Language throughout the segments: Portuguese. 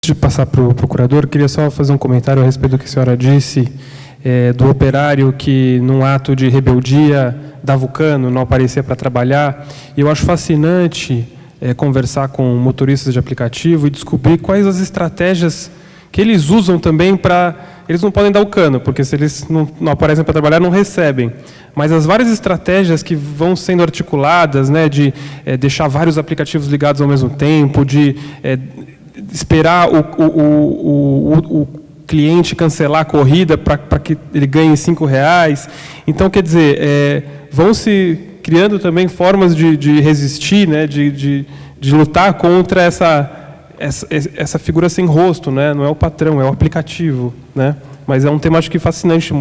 de passar para o procurador, queria só fazer um comentário a respeito do que a senhora disse, do operário que, num ato de rebeldia, dava o cano, não aparecia para trabalhar. E eu acho fascinante conversar com motoristas de aplicativo e descobrir quais as estratégias que eles usam também para... Eles não podem dar o cano, porque se eles não aparecem para trabalhar, não recebem. Mas as várias estratégias que vão sendo articuladas, né, de deixar vários aplicativos ligados ao mesmo tempo, de esperar o cliente cancelar a corrida para que ele ganhe R$5. Então, quer dizer, vão se criando também formas de resistir, né, de lutar contra essa figura sem rosto, né? Não é o patrão, é o aplicativo, né? Mas é um tema, acho que fascinante,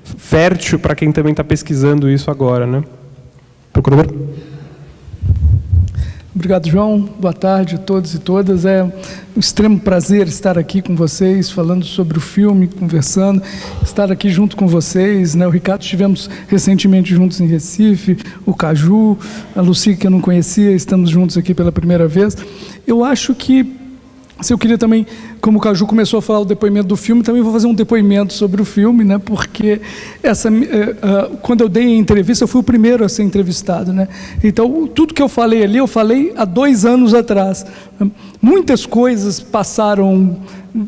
fértil para quem também está pesquisando isso agora, né? Procurador? Obrigado, João. Boa tarde a todos e todas. É um extremo prazer estar aqui com vocês, falando sobre o filme, conversando, estar aqui junto com vocês, né? O Ricardo, estivemos recentemente juntos em Recife, o Caju, a Lucy, que eu não conhecia, estamos juntos aqui pela primeira vez. Eu acho que, se eu queria também, como o Caju começou a falar o depoimento do filme, também vou fazer um depoimento sobre o filme, né? Porque quando eu dei a entrevista, eu fui o primeiro a ser entrevistado, né? Então, tudo que eu falei ali, eu falei há 2 anos atrás. Muitas coisas passaram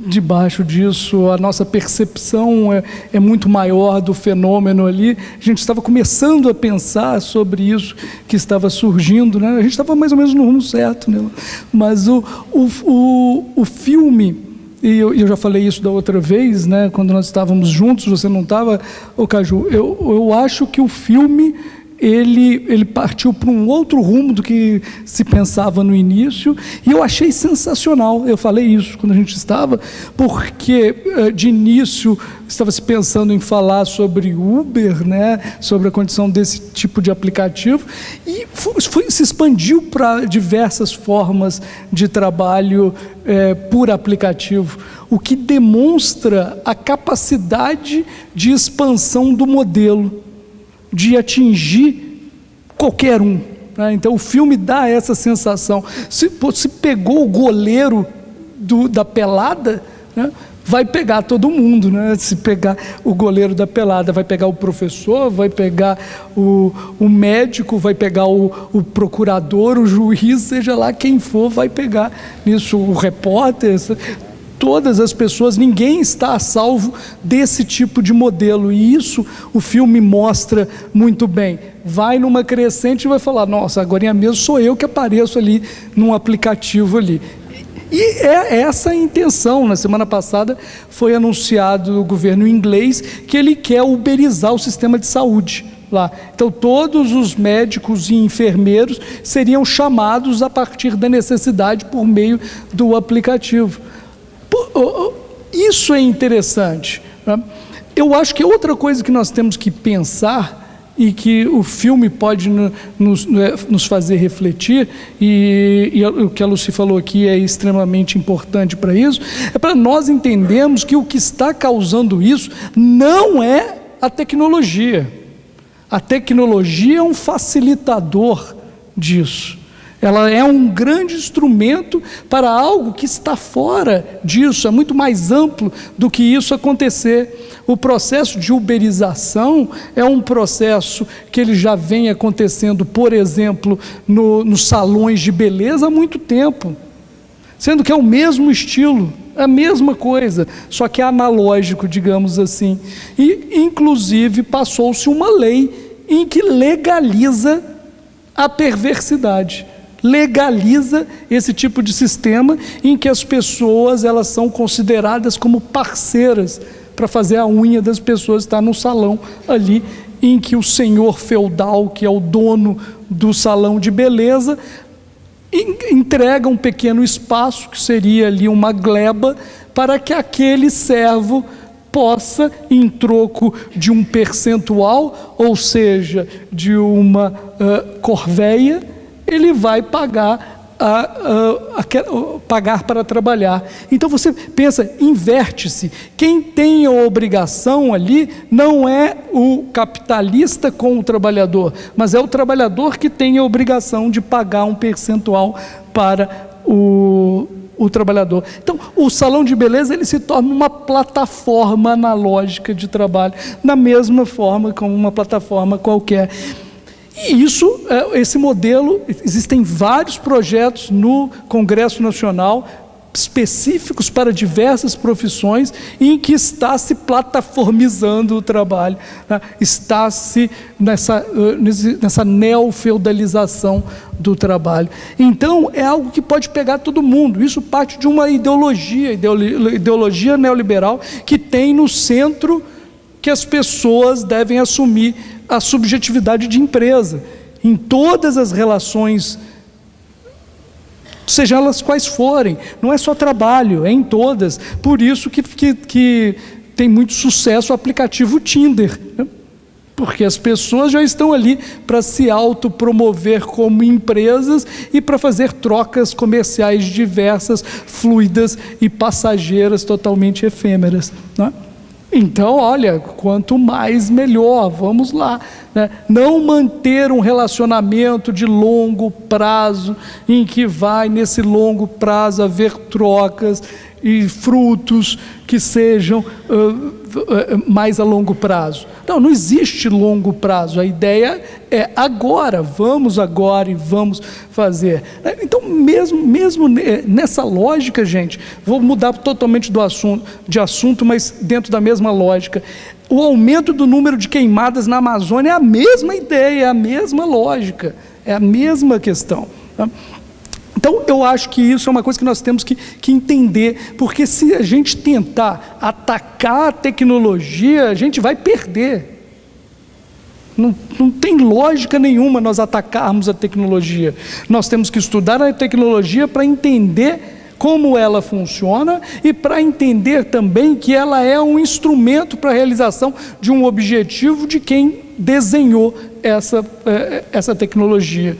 debaixo disso, a nossa percepção é muito maior do fenômeno ali. A gente estava começando a pensar sobre isso que estava surgindo, né? A gente estava mais ou menos no rumo certo, né? Mas o filme, e eu já falei isso da outra vez, né? Quando nós estávamos juntos, você não estava, ô Caju, eu acho que o filme ele partiu para um outro rumo do que se pensava no início, e eu achei sensacional. Eu falei isso quando a gente estava, porque de início estava se pensando em falar sobre Uber, né, sobre a condição desse tipo de aplicativo, e se expandiu para diversas formas de trabalho por aplicativo, o que demonstra a capacidade de expansão do modelo, de atingir qualquer um, né? Então o filme dá essa sensação. Se pegou o goleiro da pelada, né, vai pegar todo mundo, né? Se pegar o goleiro da pelada, vai pegar o professor, vai pegar o médico, vai pegar o procurador, o juiz, seja lá quem for, vai pegar nisso, o repórter, todas as pessoas. Ninguém está a salvo desse tipo de modelo, e isso o filme mostra muito bem. Vai numa crescente e vai falar, nossa, agora mesmo sou eu que apareço ali num aplicativo ali. E é essa a intenção. Na semana passada foi anunciado no governo inglês que ele quer uberizar o sistema de saúde lá. Então todos os médicos e enfermeiros seriam chamados a partir da necessidade por meio do aplicativo. Isso é interessante, né? Eu acho que outra coisa que nós temos que pensar, e que o filme pode nos fazer refletir, e o que a Lucy falou aqui é extremamente importante para isso, é para nós entendermos que o que está causando isso não é a tecnologia. A tecnologia é um facilitador disso. Ela é um grande instrumento para algo que está fora disso, é muito mais amplo do que isso acontecer. O processo de uberização é um processo que ele já vem acontecendo, por exemplo, nos salões de beleza há muito tempo, sendo que é o mesmo estilo, a mesma coisa, só que é analógico, digamos assim. E, inclusive, passou-se uma lei em que legaliza a perversidade. Legaliza esse tipo de sistema em que as pessoas elas são consideradas como parceiras para fazer a unha das pessoas. Está no salão ali em que o senhor feudal, que é o dono do salão de beleza, entrega um pequeno espaço, que seria ali uma gleba, para que aquele servo possa, em troco de um percentual, ou seja, de uma corveia, ele vai pagar para trabalhar. Então você pensa, inverte-se. Quem tem a obrigação ali não é o capitalista com o trabalhador, mas é o trabalhador que tem a obrigação de pagar um percentual para o o trabalhador. Então, o salão de beleza, ele se torna uma plataforma analógica de trabalho, da mesma forma como uma plataforma qualquer. E isso, esse modelo, existem vários projetos no Congresso Nacional, específicos para diversas profissões, em que está se plataformizando o trabalho, né? Está se nessa neofeudalização do trabalho. Então, é algo que pode pegar todo mundo. Isso parte de uma ideologia neoliberal, que tem no centro que as pessoas devem assumir a subjetividade de empresa, em todas as relações, sejam elas quais forem. Não é só trabalho, é em todas. Por isso que tem muito sucesso o aplicativo Tinder, né? Porque as pessoas já estão ali para se autopromover como empresas e para fazer trocas comerciais diversas, fluidas e passageiras, totalmente efêmeras, né? Então, olha, quanto mais melhor, vamos lá, né? Não manter um relacionamento de longo prazo, em que vai, nesse longo prazo, haver trocas e frutos que sejam mais a longo prazo. Não existe longo prazo, a ideia é agora, e vamos fazer. Então, mesmo nessa lógica, gente, vou mudar totalmente de assunto, mas dentro da mesma lógica, o aumento do número de queimadas na Amazônia é a mesma ideia, é a mesma lógica, é a mesma questão, tá? Então, eu acho que isso é uma coisa que nós temos que entender, porque se a gente tentar atacar a tecnologia, a gente vai perder. Não tem lógica nenhuma nós atacarmos a tecnologia. Nós temos que estudar a tecnologia para entender como ela funciona e para entender também que ela é um instrumento para a realização de um objetivo de quem desenhou essa tecnologia.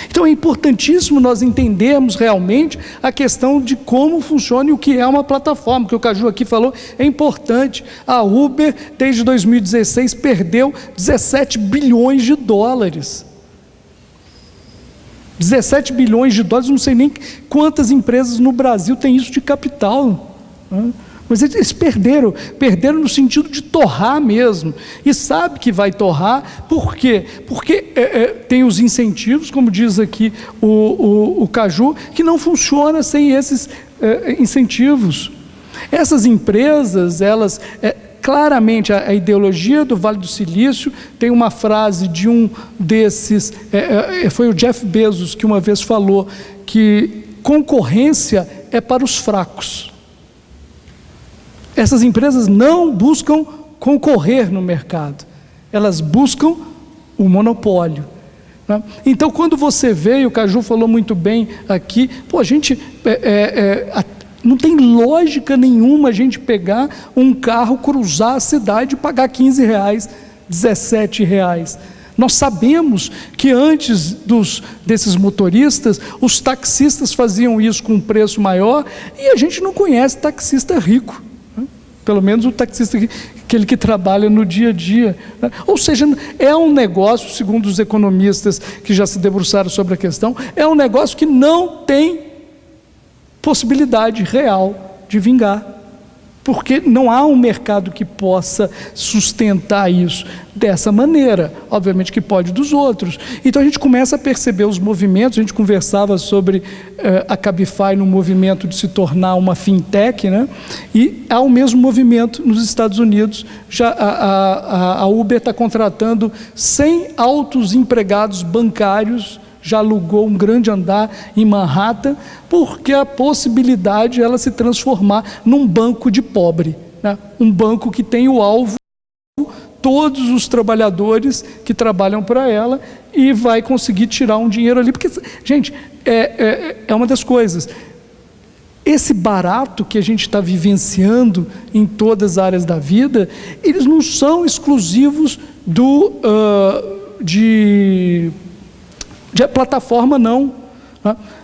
Então é importantíssimo nós entendermos realmente a questão de como funciona e o que é uma plataforma, que o Caju aqui falou, é importante. A Uber, desde 2016, perdeu 17 bilhões de dólares. 17 bilhões de dólares, não sei nem quantas empresas no Brasil têm isso de capital, né? Mas eles perderam no sentido de torrar mesmo, e sabe que vai torrar, por quê? Porque tem os incentivos, como diz aqui o Caju, que não funciona sem esses incentivos. Essas empresas, elas, claramente, a ideologia do Vale do Silício, tem uma frase de um desses, foi o Jeff Bezos que uma vez falou, que concorrência é para os fracos. Essas empresas não buscam concorrer no mercado, elas buscam o monopólio, né? Então, quando você vê, e o Caju falou muito bem aqui, a gente não tem lógica nenhuma a gente pegar um carro, cruzar a cidade e pagar R$15, R$17. Nós sabemos que antes desses motoristas, os taxistas faziam isso com um preço maior, e a gente não conhece taxista rico, né? Pelo menos o taxista, aquele que trabalha no dia a dia, né? Ou seja, é um negócio, segundo os economistas que já se debruçaram sobre a questão, é um negócio que não tem possibilidade real de vingar, porque não há um mercado que possa sustentar isso dessa maneira. Obviamente que pode dos outros. Então a gente começa a perceber os movimentos. A gente conversava sobre a Cabify no movimento de se tornar uma fintech, né? E há o mesmo movimento nos Estados Unidos. Já a Uber está contratando 100 altos empregados bancários, já alugou um grande andar em Manhattan, porque a possibilidade de ela se transformar num banco de pobre, né? Um banco que tem o alvo todos os trabalhadores que trabalham para ela, e vai conseguir tirar um dinheiro ali, porque, gente, é uma das coisas, esse barato que a gente está vivenciando em todas as áreas da vida, eles não são exclusivos de plataforma, não.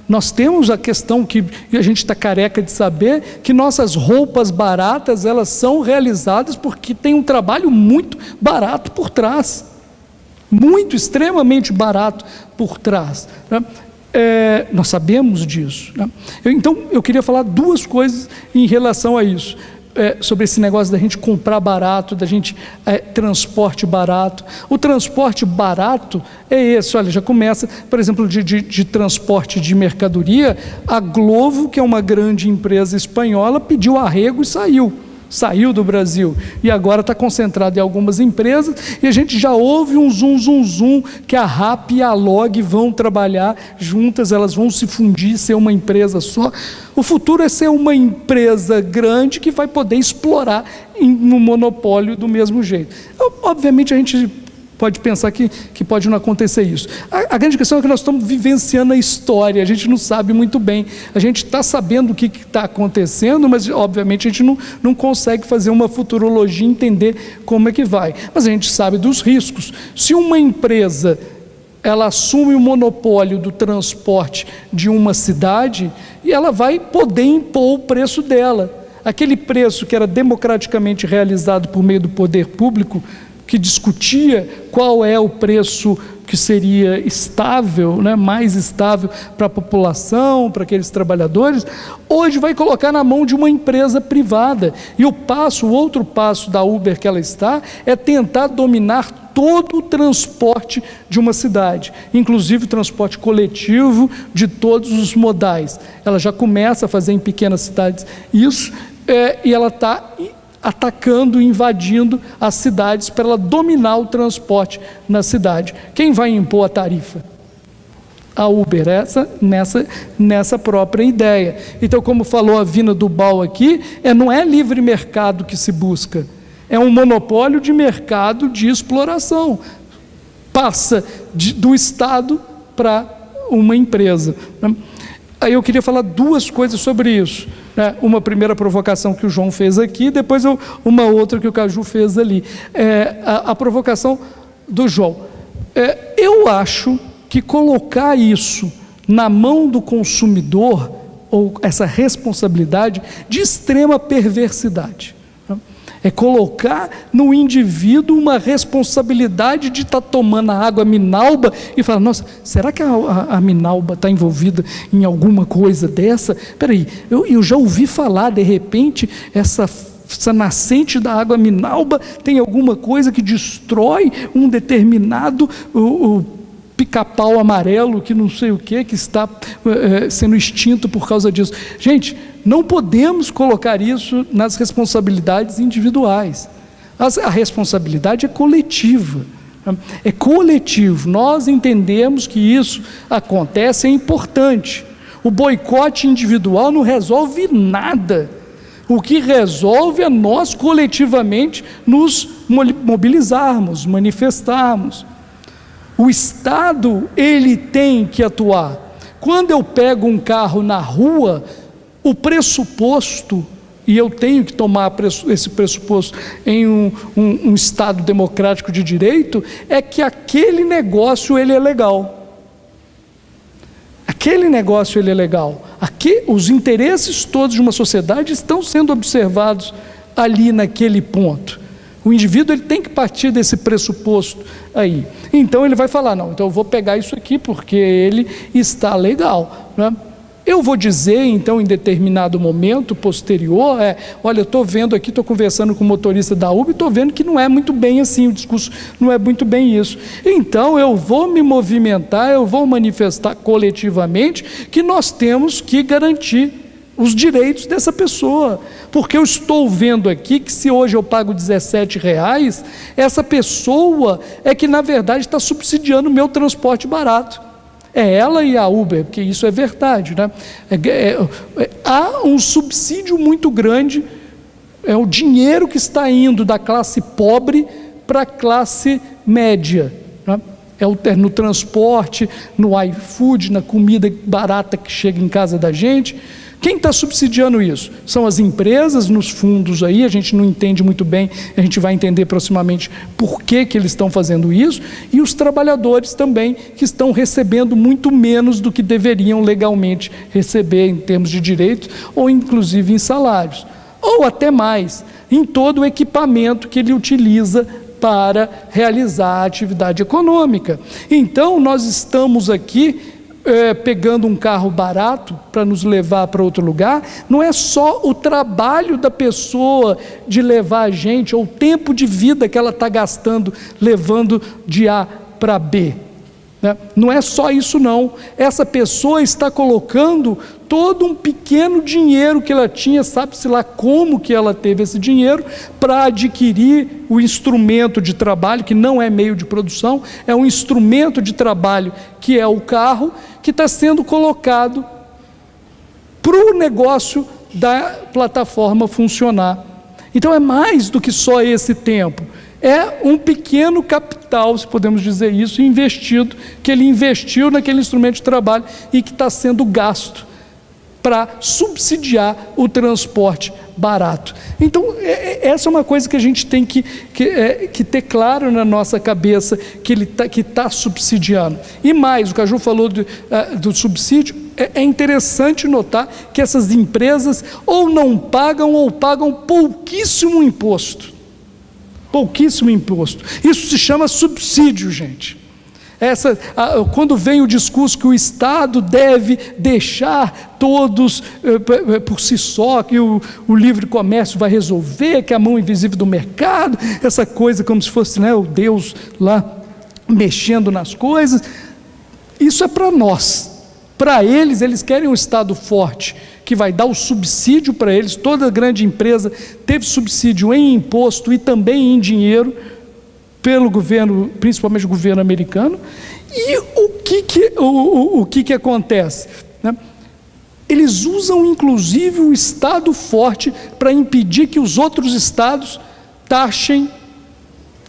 Nós temos a questão que a gente está careca de saber, que nossas roupas baratas, elas são realizadas porque tem um trabalho muito barato por trás, muito, extremamente barato por trás, né? Nós sabemos disso, né? Então, eu queria falar duas coisas em relação a isso. Sobre esse negócio da gente comprar barato, da gente transporte barato. O transporte barato é esse, olha, já começa, por exemplo, de transporte de mercadoria. A Glovo, que é uma grande empresa espanhola, pediu arrego e saiu do Brasil, e agora está concentrado em algumas empresas, e a gente já ouve um zum, que a RAP e a LOG vão trabalhar juntas, elas vão se fundir, ser uma empresa só. O futuro é ser uma empresa grande que vai poder explorar no monopólio do mesmo jeito. Obviamente a gente pode pensar que pode não acontecer isso. A grande questão é que nós estamos vivenciando a história, a gente não sabe muito bem, a gente está sabendo o que está acontecendo, mas obviamente a gente não consegue fazer uma futurologia, entender como é que vai, mas a gente sabe dos riscos. Se uma empresa ela assume o monopólio do transporte de uma cidade, e ela vai poder impor o preço dela, aquele preço que era democraticamente realizado por meio do poder público, que discutia qual é o preço que seria estável, né, mais estável para a população, para aqueles trabalhadores, hoje vai colocar na mão de uma empresa privada. E o outro passo da Uber que ela está, é tentar dominar todo o transporte de uma cidade, inclusive o transporte coletivo de todos os modais. Ela já começa a fazer em pequenas cidades isso, e ela está atacando, invadindo as cidades para ela dominar o transporte na cidade. Quem vai impor a tarifa? A Uber, nessa própria ideia. Então, como falou a Vina Dubal aqui, não é livre mercado que se busca, é um monopólio de mercado de exploração. Passa do Estado para uma empresa. Aí eu queria falar duas coisas sobre isso, né? Uma primeira provocação que o João fez aqui, depois uma outra que o Caju fez ali. A provocação do João. Eu acho que colocar isso na mão do consumidor, ou essa responsabilidade, de extrema perversidade. É colocar no indivíduo uma responsabilidade de estar tomando a água Minalba e falar, nossa, será que a Minalba está envolvida em alguma coisa dessa? Espera aí, eu já ouvi falar, de repente, essa nascente da água Minalba tem alguma coisa que destrói um determinado pica-pau amarelo, que não sei o que está sendo extinto por causa disso. Gente, não podemos colocar isso nas responsabilidades individuais. A responsabilidade é coletiva. É coletivo. Nós entendemos que isso acontece, é importante. O boicote individual não resolve nada. O que resolve é nós coletivamente nos mobilizarmos, manifestarmos. O Estado, ele tem que atuar. Quando eu pego um carro na rua, o pressuposto, e eu tenho que tomar esse pressuposto em um Estado democrático de direito, é que aquele negócio ele é legal. Aquele negócio ele é legal. Os interesses todos de uma sociedade estão sendo observados ali naquele ponto. O indivíduo ele tem que partir desse pressuposto aí. Então ele vai falar, não, então eu vou pegar isso aqui porque ele está legal, né? Eu vou dizer, então, em determinado momento posterior, olha, eu estou vendo aqui, estou conversando com o motorista da Uber, estou vendo que não é muito bem assim, o discurso não é muito bem isso. Então eu vou me movimentar, eu vou manifestar coletivamente que nós temos que garantir os direitos dessa pessoa, porque eu estou vendo aqui que se hoje eu pago R$17, essa pessoa é que na verdade está subsidiando o meu transporte barato, é ela e a Uber, porque isso é verdade, né? Há um subsídio muito grande, é o dinheiro que está indo da classe pobre para a classe média, né? No transporte, no iFood, na comida barata que chega em casa da gente. Quem está subsidiando isso? São as empresas nos fundos aí, a gente não entende muito bem, a gente vai entender proximamente por que eles estão fazendo isso, e os trabalhadores também, que estão recebendo muito menos do que deveriam legalmente receber em termos de direitos, ou inclusive em salários, ou até mais, em todo o equipamento que ele utiliza para realizar a atividade econômica. Então nós estamos aqui pegando um carro barato para nos levar para outro lugar, não é só o trabalho da pessoa de levar a gente, ou o tempo de vida que ela está gastando levando de A para B, né? Não é só isso não, essa pessoa está colocando todo um pequeno dinheiro que ela tinha, sabe-se lá como que ela teve esse dinheiro, para adquirir o instrumento de trabalho, que não é meio de produção, é um instrumento de trabalho que é o carro, que está sendo colocado para o negócio da plataforma funcionar. Então é mais do que só esse tempo, é um pequeno capital, se podemos dizer isso, investido, que ele investiu naquele instrumento de trabalho e que está sendo gasto para subsidiar o transporte barato. Então, essa é uma coisa que a gente tem que ter claro na nossa cabeça, que ele está subsidiando. E mais, o Caju falou do subsídio, é interessante notar que essas empresas ou não pagam ou pagam pouquíssimo imposto. Pouquíssimo imposto. Isso se chama subsídio, gente. Quando vem o discurso que o Estado deve deixar todos por si só, que o livre comércio vai resolver, que é a mão invisível do mercado, essa coisa como se fosse, né, o Deus lá mexendo nas coisas, isso é para nós. Para eles querem um Estado forte, que vai dar o subsídio para eles. Toda grande empresa teve subsídio em imposto e também em dinheiro, pelo governo, principalmente o governo americano. E o que acontece, né? Eles usam inclusive o Estado forte para impedir que os outros estados taxem,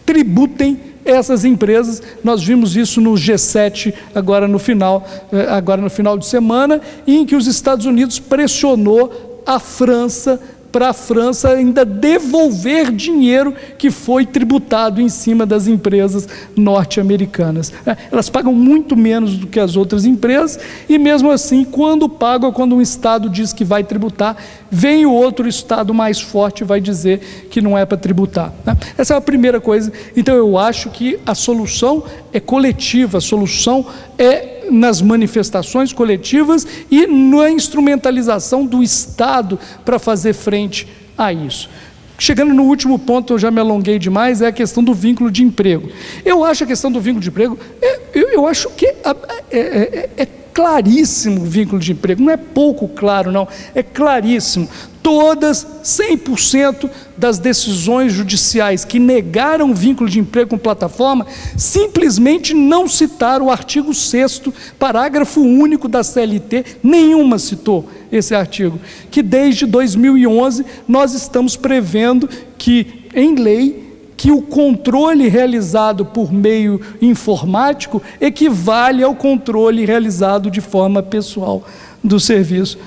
tributem essas empresas. Nós vimos isso no G7 agora no final de semana, em que os Estados Unidos pressionou a França, para a França ainda devolver dinheiro que foi tributado em cima das empresas norte-americanas. Elas pagam muito menos do que as outras empresas, e mesmo assim, quando um estado diz que vai tributar, vem o outro estado mais forte e vai dizer que não é para tributar, né? Essa é a primeira coisa. Então eu acho que a solução é coletiva, a solução é nas manifestações coletivas e na instrumentalização do Estado para fazer frente a isso. Chegando no último ponto, eu já me alonguei demais, é a questão do vínculo de emprego. Eu acho a questão do vínculo de emprego, eu acho que é claríssimo o vínculo de emprego, não é pouco claro não, é claríssimo. Todas, 100% das decisões judiciais que negaram vínculo de emprego com plataforma, simplesmente não citaram o artigo 6º, parágrafo único da CLT, nenhuma citou esse artigo, que desde 2011 nós estamos prevendo que, em lei, que o controle realizado por meio informático equivale ao controle realizado de forma pessoal do serviço.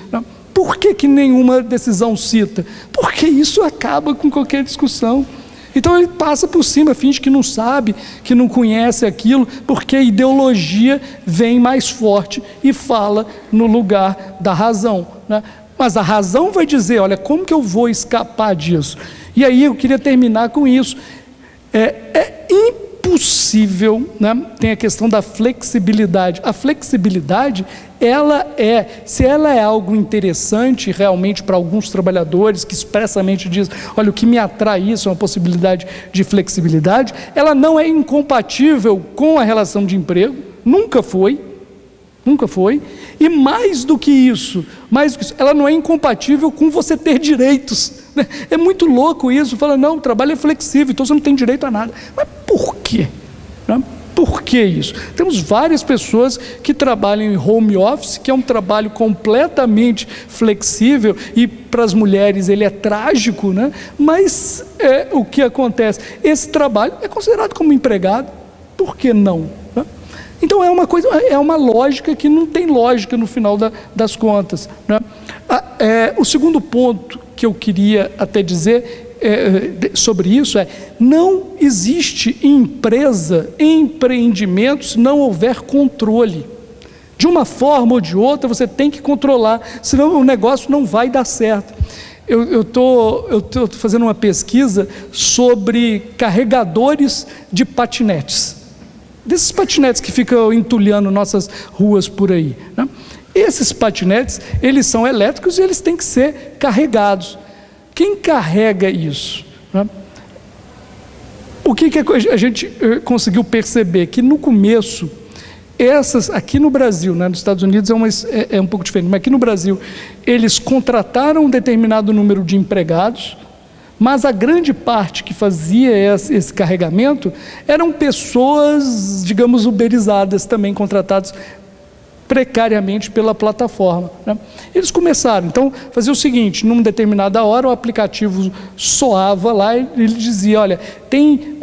Por que nenhuma decisão cita? Porque isso acaba com qualquer discussão. Então ele passa por cima, finge que não sabe, que não conhece aquilo, porque a ideologia vem mais forte e fala no lugar da razão, né? Mas a razão vai dizer, olha, como que eu vou escapar disso? E aí eu queria terminar com isso. É impossível, né? Tem a questão da flexibilidade. A flexibilidade, se ela é algo interessante realmente para alguns trabalhadores que expressamente dizem, olha, o que me atrai isso é uma possibilidade de flexibilidade, ela não é incompatível com a relação de emprego, nunca foi, e mais do que isso, ela não é incompatível com você ter direitos, né? É muito louco isso, fala, não, o trabalho é flexível, então você não tem direito a nada. Mas por quê? Né? Por que isso? Temos várias pessoas que trabalham em home office, que é um trabalho completamente flexível, e para as mulheres ele é trágico, né? Mas o que acontece? Esse trabalho é considerado como empregado, por que não? Né? Então é uma lógica que não tem lógica no final das contas, né? O segundo ponto que eu queria até dizer sobre isso não existe empreendimento se não houver controle. De uma forma ou de outra você tem que controlar, senão o negócio não vai dar certo. Eu estou fazendo uma pesquisa sobre carregadores de patinetes. desses patinetes que ficam entulhando nossas ruas por aí, né? Esses patinetes, eles são elétricos e eles têm que ser carregados. Quem carrega isso, né? O que a gente conseguiu perceber? Que no começo, aqui no Brasil, né, nos Estados Unidos é um pouco diferente, mas aqui no Brasil, eles contrataram um determinado número de empregados, mas a grande parte que fazia esse carregamento eram pessoas, digamos, uberizadas também, contratadas precariamente pela plataforma, né? Eles começaram, então, fazia o seguinte: numa determinada hora o aplicativo soava lá e ele dizia: olha, tem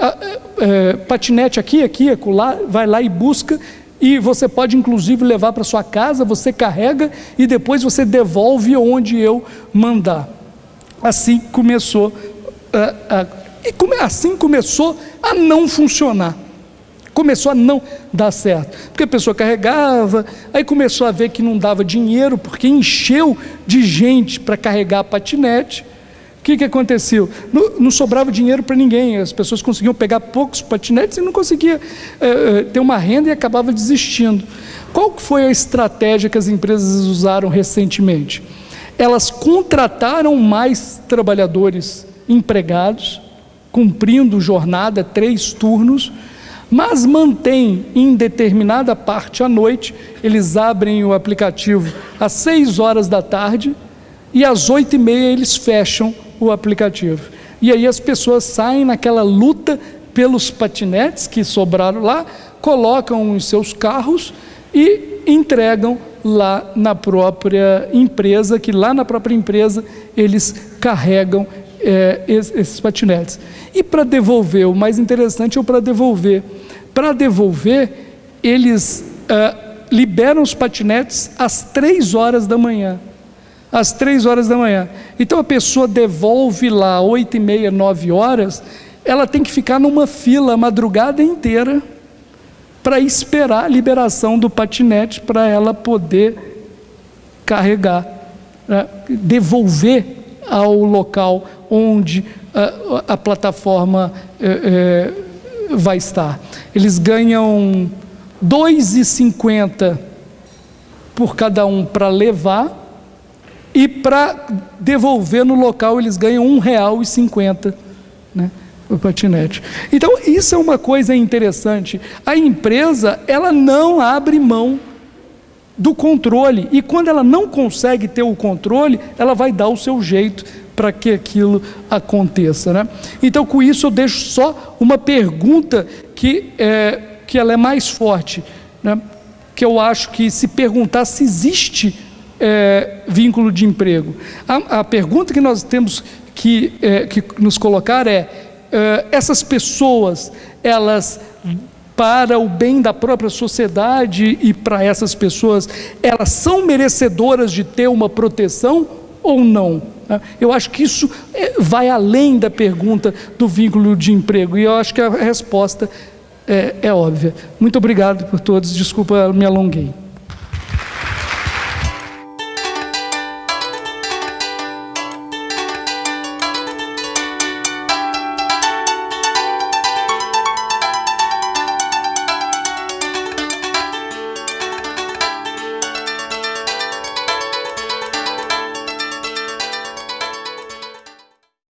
patinete aqui, acolá, vai lá e busca, e você pode inclusive levar para sua casa, você carrega e depois você devolve onde eu mandar. Assim começou assim começou a não funcionar. Começou a não dar certo, porque a pessoa carregava, aí começou a ver que não dava dinheiro, porque encheu de gente para carregar patinete. O que aconteceu? Não sobrava dinheiro para ninguém, as pessoas conseguiam pegar poucos patinetes e não conseguiam ter uma renda e acabava desistindo. Qual foi a estratégia que as empresas usaram recentemente? Elas contrataram mais trabalhadores empregados, cumprindo jornada, 3 turnos, mas mantém em determinada parte à noite. Eles abrem o aplicativo às 6 horas da tarde e às 8h30 eles fecham o aplicativo. E aí as pessoas saem naquela luta pelos patinetes que sobraram lá, colocam em seus carros e entregam lá na própria empresa, que lá na própria empresa eles carregam esses patinetes. E para devolver, o mais interessante é o para devolver. Para devolver, eles liberam os patinetes às 3 horas da manhã. Às 3 horas da manhã. Então a pessoa devolve lá 8h30, 9 horas, ela tem que ficar numa fila a madrugada inteira para esperar a liberação do patinete para ela poder carregar, né? Devolver ao local onde a plataforma vai estar. Eles ganham R$ 2,50 por cada um para levar, e para devolver no local eles ganham R$ 1,50, né, o patinete. Então isso é uma coisa interessante. A empresa, ela não abre mão do controle, e quando ela não consegue ter o controle, ela vai dar o seu jeito para que aquilo aconteça, né? Então, com isso eu deixo só uma pergunta que ela é mais forte, né? Que eu acho que, se perguntar se existe vínculo de emprego, a pergunta que nós temos que nos colocar essas pessoas, elas, para o bem da própria sociedade e para essas pessoas, elas são merecedoras de ter uma proteção ou não? Eu acho que isso vai além da pergunta do vínculo de emprego, e eu acho que a resposta é óbvia. Muito obrigado por todos, desculpa, me alonguei.